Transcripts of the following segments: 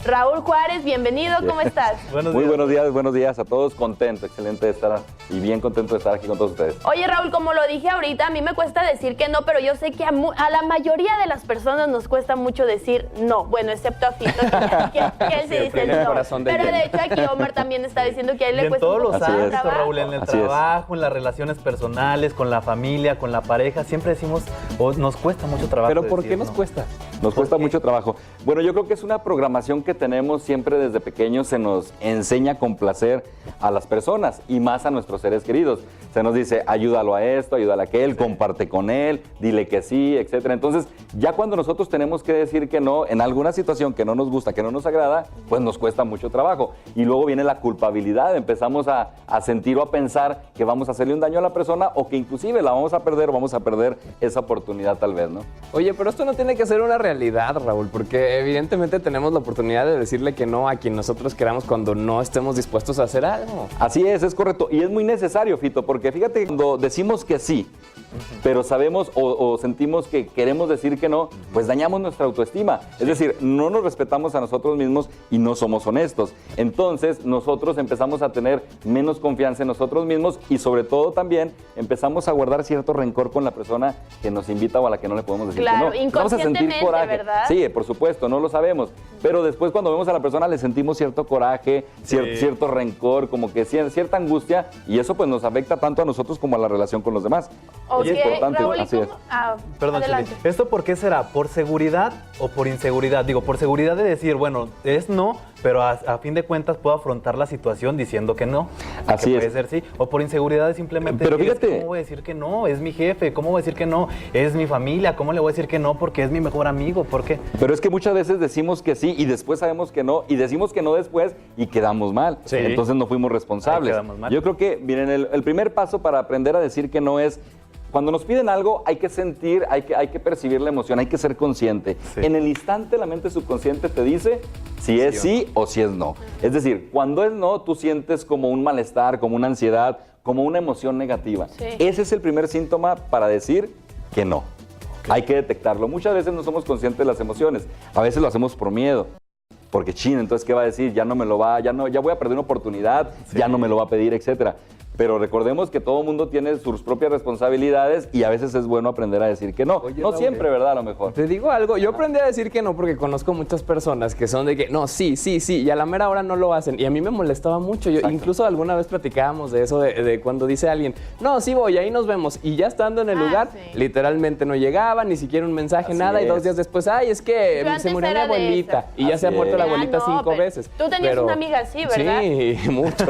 Raúl Juárez, bienvenido, ¿cómo estás? Muy buenos días a todos, contento, excelente de estar y bien contento de estar aquí con todos ustedes. Oye Raúl, como lo dije ahorita, a mí me cuesta decir que no, pero yo sé que a la mayoría de las personas nos cuesta mucho decir no, bueno, excepto a Fito, que él sí dice no. Pero de hecho aquí Omar también está diciendo que a él le cuesta un poco más trabajo. trabajo. Raúl, en el trabajo, en las relaciones personales, con la familia, con la pareja, siempre decimos, nos cuesta mucho trabajo. ¿Pero por qué nos cuesta? Nos cuesta mucho trabajo. Bueno, yo creo que es una programación que tenemos siempre desde pequeños, se nos enseña a complacer a las personas y más a nuestros seres queridos. Se nos dice, ayúdalo a esto, ayúdalo a aquel, comparte con él, dile que sí, etcétera. Entonces, ya cuando nosotros tenemos que decir que no en alguna situación que no nos gusta, que no nos agrada, pues nos cuesta mucho trabajo. Y luego viene la culpabilidad, empezamos a sentir o a pensar que vamos a hacerle un daño a la persona o que inclusive la vamos a perder esa oportunidad tal vez, ¿no? Oye, pero esto no tiene que ser una realidad, Raúl, porque evidentemente tenemos la oportunidad de decirle que no a quien nosotros queramos cuando no estemos dispuestos a hacer algo. Así es correcto. Y es muy necesario, Fito, porque fíjate, cuando decimos que sí, pero sabemos o sentimos que queremos decir que no, pues dañamos nuestra autoestima. Es decir, no nos respetamos a nosotros mismos y no somos honestos. Entonces, nosotros empezamos a tener menos confianza en nosotros mismos y sobre todo también empezamos a guardar cierto rencor con la persona que nos invita o a la que no le podemos decir que no. Claro, inconscientemente, vamos a sentir coraje, ¿verdad? Sí, por supuesto, no lo sabemos. Pero después cuando vemos a la persona le sentimos cierto coraje, cierto rencor, como que cierta angustia y eso pues nos afecta tanto a nosotros como a la relación con los demás. Okay, y es importante, Raúl, así es. Perdón, adelante. Chely. ¿Esto por qué será? ¿Por seguridad o por inseguridad? Digo, por seguridad de decir, bueno, es no, pero a fin de cuentas puedo afrontar la situación diciendo que no. Así que es. puede ser sí. O por inseguridad de simplemente pero decir, fíjate, ¿cómo voy a decir que no? Es mi jefe. ¿Cómo voy a decir que no? Es mi familia. ¿Cómo le voy a decir que no? Porque es mi mejor amigo. ¿Por qué? Pero es que muchas veces decimos que sí y después sabemos que no y decimos que no después y quedamos mal. Sí. Entonces no fuimos responsables. Quedamos mal. Yo creo que, miren, el primer paso para aprender a decir que no es... Cuando nos piden algo, hay que sentir, hay que percibir la emoción, hay que ser consciente. Sí. En el instante, la mente subconsciente te dice si es sí o si es no. Es decir, cuando es no, tú sientes como un malestar, como una ansiedad, como una emoción negativa. Sí. Ese es el primer síntoma para decir que no. Okay. Hay que detectarlo. Muchas veces no somos conscientes de las emociones. A veces lo hacemos por miedo. Porque entonces, ¿qué va a decir? Ya no me lo va, ya voy a perder una oportunidad, ya no me lo va a pedir, etcétera. Pero recordemos que todo mundo tiene sus propias responsabilidades y a veces es bueno aprender a decir que no. Oye, no siempre, ¿verdad? A lo mejor. Te digo algo, yo aprendí a decir que no porque conozco muchas personas que son de que no, sí, y a la mera hora no lo hacen. Y a mí me molestaba mucho. Yo, incluso alguna vez platicábamos de eso, de cuando dice alguien, no, sí voy, ahí nos vemos. Y ya estando en el lugar, literalmente no llegaba, ni siquiera un mensaje, nada. Y 2 días después, ay, es que se murió mi abuelita. Y ya se ha muerto la abuelita 5 veces. Tú tenías una amiga así, ¿verdad? Sí, mucho.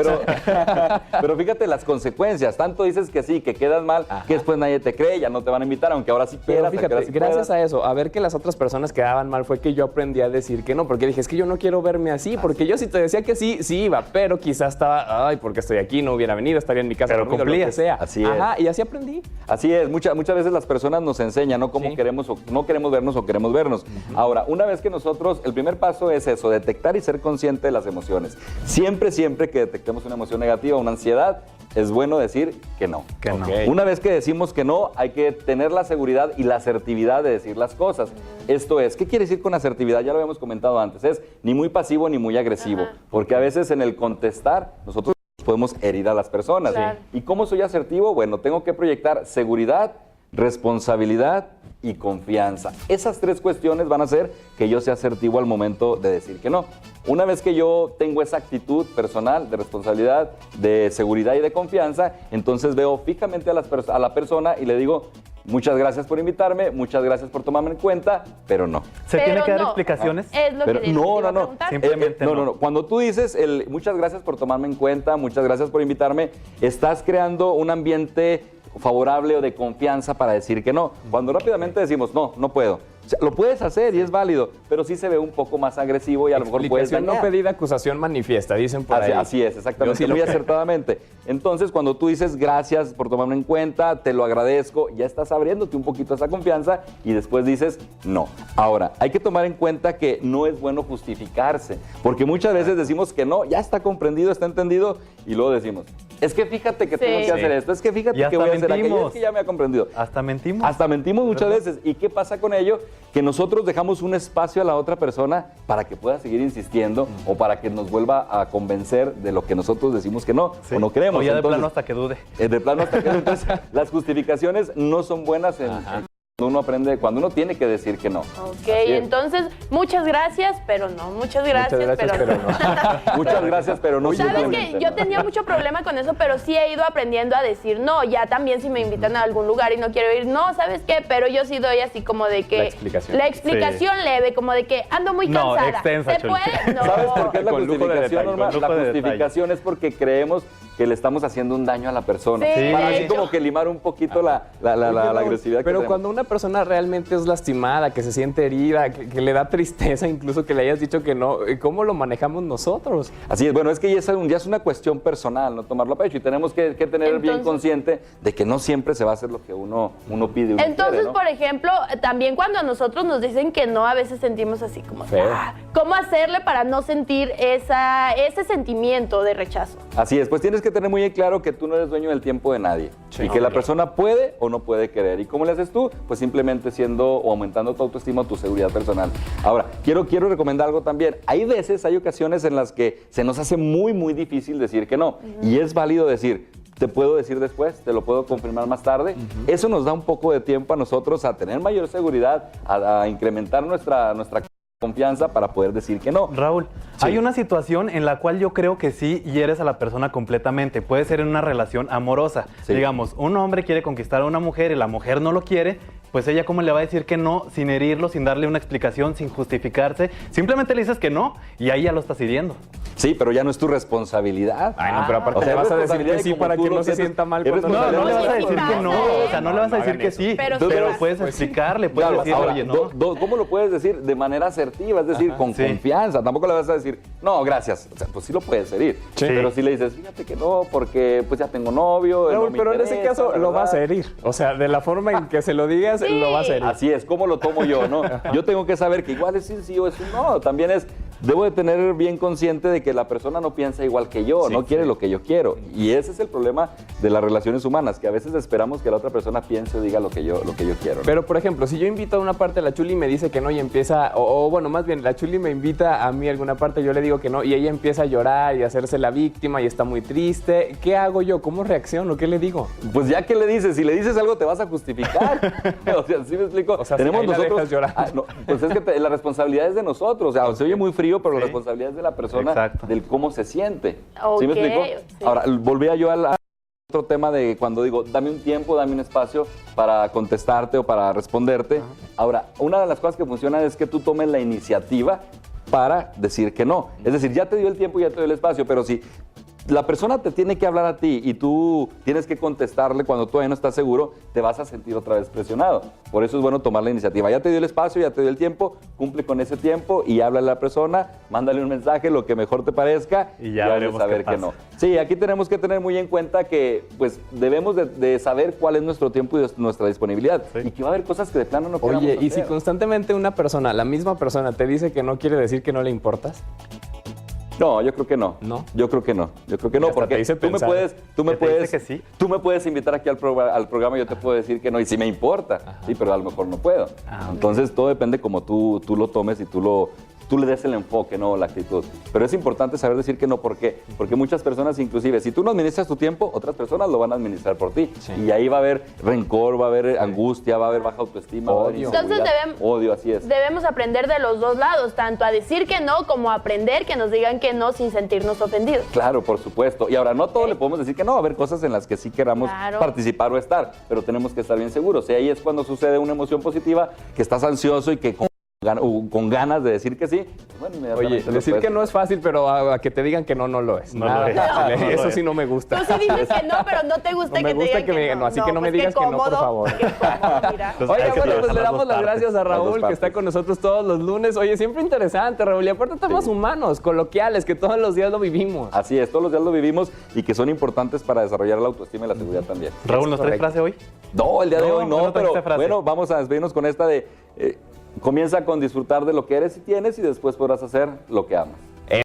Pero fíjate las consecuencias. Tanto dices que sí, que quedas mal, que después nadie te cree, ya no te van a invitar, aunque ahora sí quieras. Pero fíjate, gracias a eso, a ver que las otras personas quedaban mal, fue que yo aprendí a decir que no, porque dije, es que yo no quiero verme así, porque yo si te decía que sí, sí iba, pero quizás estaba, ay, porque estoy aquí, no hubiera venido, estaría en mi casa, pero dormido, lo que sea. Así es. Ajá, y así aprendí. Así es, muchas veces las personas nos enseñan, ¿no? Cómo queremos o no queremos vernos o queremos vernos. Ahora, una vez que nosotros, el primer paso es eso, detectar y ser consciente de las emociones. Siempre que detectemos una emoción negativa, una ansiedad, es bueno decir que no. Que no. Okay. Una vez que decimos que no, hay que tener la seguridad y la asertividad de decir las cosas. Esto es, ¿qué quiere decir con asertividad? Ya lo habíamos comentado antes, es ni muy pasivo ni muy agresivo, porque a veces en el contestar nosotros podemos herir a las personas. Claro. ¿Y cómo soy asertivo? Bueno, tengo que proyectar seguridad, responsabilidad y confianza. Esas 3 cuestiones van a hacer que yo sea asertivo al momento de decir que no. Una vez que yo tengo esa actitud personal de responsabilidad, de seguridad y de confianza, entonces veo fijamente a la persona y le digo, muchas gracias por invitarme, muchas gracias por tomarme en cuenta, pero no. ¿Se tiene que dar explicaciones? Es lo que no. Simplemente no. Cuando tú dices muchas gracias por tomarme en cuenta, muchas gracias por invitarme, estás creando un ambiente favorable o de confianza para decir que no. Cuando rápidamente decimos, no puedo. O sea, lo puedes hacer y es válido, pero sí se ve un poco más agresivo y a lo mejor puedes dañar. No pedida, acusación manifiesta, dicen por ahí. Así es, exactamente, muy acertadamente. Entonces, cuando tú dices gracias por tomarme en cuenta, te lo agradezco, ya estás abriéndote un poquito esa confianza y después dices no. Ahora, hay que tomar en cuenta que no es bueno justificarse, porque muchas veces decimos que no, ya está comprendido, está entendido, y luego decimos, Es que fíjate que tengo que hacer esto, es que fíjate que voy a hacer aquello, es que ya me ha comprendido. Hasta mentimos. Hasta mentimos muchas veces. ¿Y qué pasa con ello? Que nosotros dejamos un espacio a la otra persona para que pueda seguir insistiendo o para que nos vuelva a convencer de lo que nosotros decimos que no o no queremos. O ya entonces, de plano hasta que dude. De plano hasta que dude. Entonces, las justificaciones no son buenas cuando uno aprende, cuando uno tiene que decir que no. Ok, entonces, muchas gracias, pero no. Muchas gracias, pero no. Muchas gracias, pero no. ¿Sabes qué? Yo tenía mucho problema con eso, pero sí he ido aprendiendo a decir no. Ya también si me invitan a algún lugar y no quiero ir, no, ¿sabes qué? Pero yo sí doy así como de que... La explicación leve, como de que ando muy cansada. No, extensa, ¿Se puede? No. ¿Sabes por qué es la Con lujo de justificación, detalle, Norma? con La lujo de justificación es porque creemos que le estamos haciendo un daño a la persona. Sí. Para Sí. así como que limar un poquito la agresividad que Pero tenemos. cuando una persona realmente es lastimada, que se siente herida, que le da tristeza incluso que le hayas dicho que no, ¿cómo lo manejamos nosotros? Así es, bueno, es que ya es una cuestión personal, no tomarlo a pecho y tenemos que tener bien consciente de que no siempre se va a hacer lo que uno pide. Entonces, quiere, ¿no? por ejemplo, también cuando a nosotros nos dicen que no, a veces sentimos así como, ¿cómo hacerle para no sentir ese sentimiento de rechazo? Así es, pues tienes que tener muy claro que tú no eres dueño del tiempo de nadie y que la persona puede o no puede querer. ¿Y cómo le haces tú? Pues simplemente siendo o aumentando tu autoestima o tu seguridad personal. Ahora, quiero recomendar algo también. Hay ocasiones en las que se nos hace muy, muy difícil decir que no. Y es válido decir, te puedo decir después, te lo puedo confirmar más tarde. Eso nos da un poco de tiempo a nosotros a tener mayor seguridad, a incrementar nuestra confianza para poder decir que no. Raúl, hay una situación en la cual yo creo que sí hieres a la persona completamente. Puede ser en una relación amorosa. Digamos, un hombre quiere conquistar a una mujer y la mujer no lo quiere, pues ella cómo le va a decir que no sin herirlo, sin darle una explicación, sin justificarse. Simplemente le dices que no y ahí ya lo estás hiriendo. Sí, pero ya no es tu responsabilidad. Ay, no, pero aparte le vas a decir que sí para que no se sienta mal. No, no le vas a decir que no. O sea, no le vas a decir que sí. Pero puedes explicarle, puedes decir, oye, no. ¿Cómo lo puedes decir? De manera asertiva, es decir, con confianza. Tampoco le vas a decir, no, gracias. O sea, pues sí lo puedes herir. Pero si le dices, fíjate que no, porque pues ya tengo novio. Raúl, pero en ese caso lo vas a herir. O sea, de la forma en que se lo digas, lo vas a herir. Así es, ¿cómo lo tomo yo, no? Yo tengo que saber que igual es un sí o es un no. También debo de tener bien consciente de que la persona no piensa igual que yo, no quiere lo que yo quiero. Y ese es el problema de las relaciones humanas, que a veces esperamos que la otra persona piense o diga lo que yo quiero, ¿no? Pero, por ejemplo, si yo invito a una parte a la Chuli y me dice que no y empieza, o bueno, más bien, la Chuli me invita a mí a alguna parte, yo le digo que no y ella empieza a llorar y a hacerse la víctima y está muy triste, ¿qué hago yo? ¿Cómo reacciono? ¿Qué le digo? Pues ya que le dices, si le dices algo te vas a justificar. O sea, ¿sí me explico? O sea, tenemos si ahí nosotros la dejas llorar. no, pues es que la responsabilidad es de nosotros, o sea, se oye muy frío, pero la responsabilidad es de la persona, del cómo se siente. ¿Sí me explico? Sí. Ahora, volvía yo al otro tema de cuando digo, dame un tiempo, dame un espacio para contestarte o para responderte. Ahora, una de las cosas que funciona es que tú tomes la iniciativa para decir que no. Es decir, ya te dio el tiempo, ya te dio el espacio, pero si la persona te tiene que hablar a ti y tú tienes que contestarle cuando todavía no estás seguro, te vas a sentir otra vez presionado. Por eso es bueno tomar la iniciativa. Ya te dio el espacio, ya te dio el tiempo, cumple con ese tiempo y háblale a la persona, mándale un mensaje, lo que mejor te parezca y ya veremos saber que no. Sí, aquí tenemos que tener muy en cuenta que pues debemos de saber cuál es nuestro tiempo y nuestra disponibilidad y que va a haber cosas que de plano no queramos hacer. Oye, y si constantemente una persona, la misma persona, te dice que no, quiere decir que no le importas. No, yo creo que no. ¿No? Yo creo que no. Yo creo que no, porque tú me puedes invitar aquí al programa y yo te puedo decir que no, y sí me importa, sí, pero a lo mejor no puedo. Entonces todo depende como tú lo tomes y tú le des el enfoque, no la actitud. Pero es importante saber decir que no, ¿por qué? Porque muchas personas, inclusive, si tú no administras tu tiempo, otras personas lo van a administrar por ti. Sí. Y ahí va a haber rencor, va a haber angustia, va a haber baja autoestima, odio. Entonces odio, así es. Debemos aprender de los dos lados, tanto a decir que no como a aprender que nos digan que no sin sentirnos ofendidos. Claro, por supuesto. Y ahora, no todo le podemos decir que no, va a haber cosas en las que sí queramos participar o estar, pero tenemos que estar bien seguros. Y ahí es cuando sucede una emoción positiva, que estás ansioso y que con ganas de decir que sí. Pues bueno, oye, decir que no es fácil, pero a que te digan que no lo es. Eso sí no me gusta. Tú sí dices que no, pero no te gusta que te digan que no. Así que no me digas que no, por favor. Oye, bueno, pues le damos las gracias a Raúl, que está con nosotros todos los lunes. Oye, siempre interesante, Raúl. Y aparte temas humanos, coloquiales, que todos los días lo vivimos. Así es, todos los días lo vivimos y que son importantes para desarrollar la autoestima y la seguridad también. Raúl, ¿nos traes frase hoy? No, el día de hoy no, pero bueno, vamos a despedirnos con esta de... comienza con disfrutar de lo que eres y tienes y después podrás hacer lo que amas.